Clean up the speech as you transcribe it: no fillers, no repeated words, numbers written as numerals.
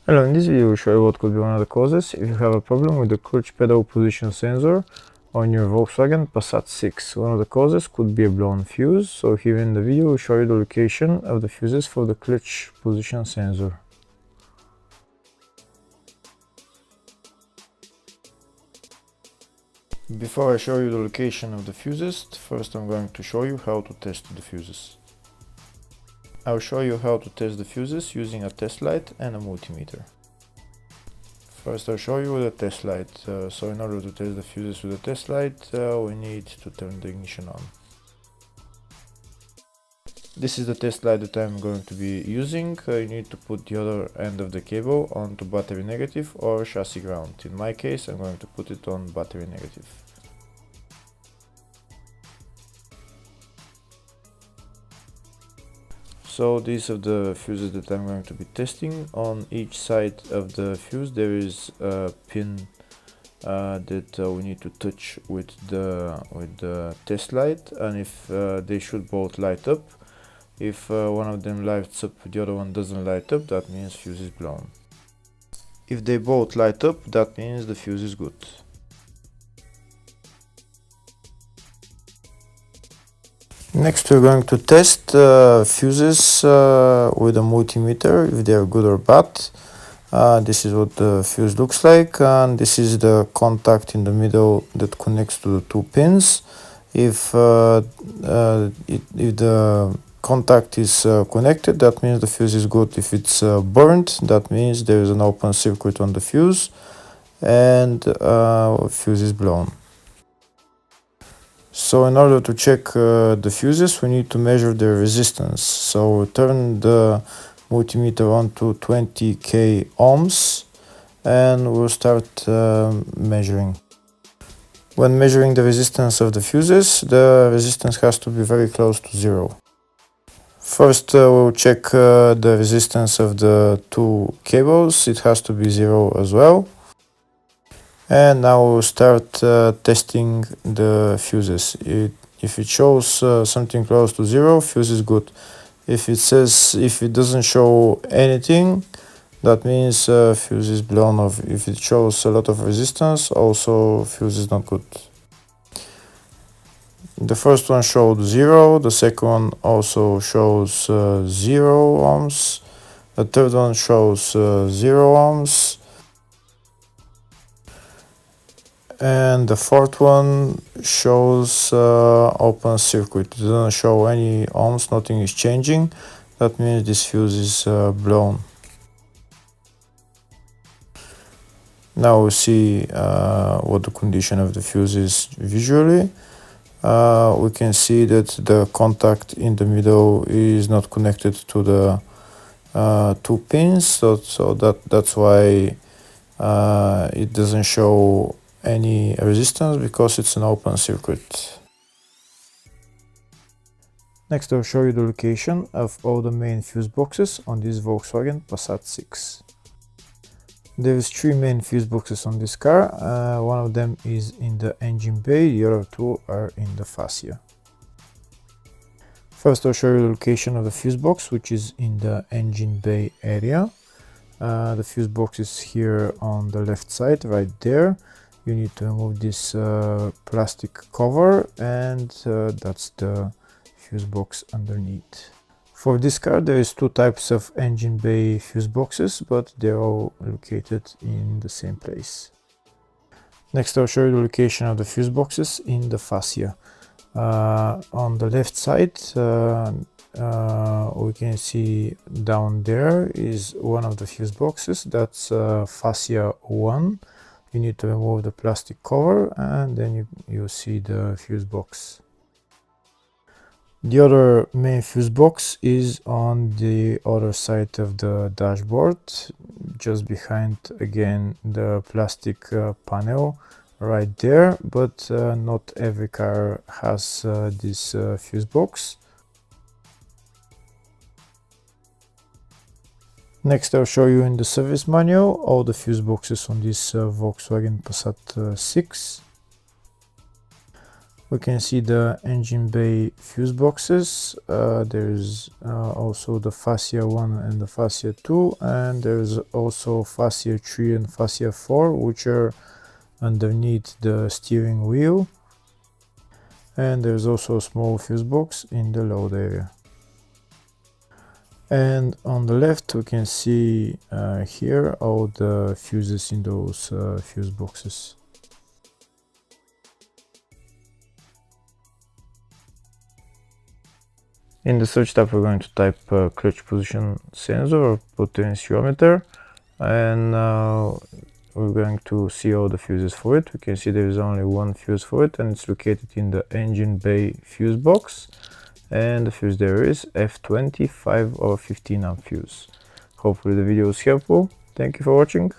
Hello, in this video we'll show you what could be one of the causes if you have a problem with the clutch pedal position sensor on your Volkswagen Passat 6. One of the causes could be a blown fuse, so here in the video we'll show you the location of the fuses for the clutch position sensor. Before I show you the location of the fuses, first I'm going to show you how to test the fuses. I'll show you how to test the fuses using a test light and a multimeter. First I'll show you with a test light. So in order to test the fuses with a test light, we need to turn the ignition on. This is the test light that I'm going to be using. You need to put the other end of the cable onto battery negative or chassis ground. In my case I'm going to put it on battery negative. So these are the fuses that I'm going to be testing. On each side of the fuse there is a pin that we need to touch with the test light, and if they should both light up. If one of them lights up, the other one doesn't light up, that means fuse is blown. If they both light up, that means the fuse is good. Next we're going to test fuses with a multimeter, if they are good or bad. This is what the fuse looks like, and this is the contact in the middle that connects to the two pins. If the contact is connected, that means the fuse is good. If it's burnt, that means there is an open circuit on the fuse and fuse is blown. So in order to check the fuses, we need to measure their resistance. So turn the multimeter on to 20k ohms and we'll start measuring. When measuring the resistance of the fuses, the resistance has to be very close to zero. First we'll check the resistance of the two cables. It has to be zero as well. And now we'll start testing the fuses. If it shows something close to zero, fuse is good. If it doesn't show anything, that means fuse is blown off. If it shows a lot of resistance, also fuse is not good. The first one showed 0, the second one also shows 0 ohms, the third one shows 0 ohms, and the fourth one shows open circuit. It doesn't show any ohms, nothing is changing. That means this fuse is blown. Now we'll see what the condition of the fuse is visually. We can see that the contact in the middle is not connected to the two pins, so that's why it doesn't show any resistance, because it's an open circuit. Next I'll show you the location of all the main fuse boxes on this Volkswagen Passat 6. There is 3 main fuse boxes on this car. One of them is in the engine bay, the other 2 are in the fascia. First I'll show you the location of the fuse box, which is in the engine bay area. The fuse box is here on the left side, right there. You need to remove this plastic cover, and that's the fuse box underneath. For this car there is 2 types of engine bay fuse boxes, but they're all located in the same place. Next I'll show you the location of the fuse boxes in the fascia. On the left side we can see down there is one of the fuse boxes, that's fascia 1. You need to remove the plastic cover and then you see the fuse box. The other main fuse box is on the other side of the dashboard, just behind again the plastic panel right there, but not every car has this fuse box. Next I'll show you in the service manual all the fuse boxes on this Volkswagen Passat 6. We can see the engine bay fuse boxes. There's also the fascia 1 and the fascia 2, and there's also fascia 3 and fascia 4, which are underneath the steering wheel. And there's also a small fuse box in the load area. And on the left we can see here all the fuses in those fuse boxes. In the search tab we're going to type clutch position sensor or potentiometer, and we're going to see all the fuses for it. We can see there is only one fuse for it, and it's located in the engine bay fuse box, and the fuse there is F20, 5 or 15 amp fuse. Hopefully the video was helpful. Thank you for watching.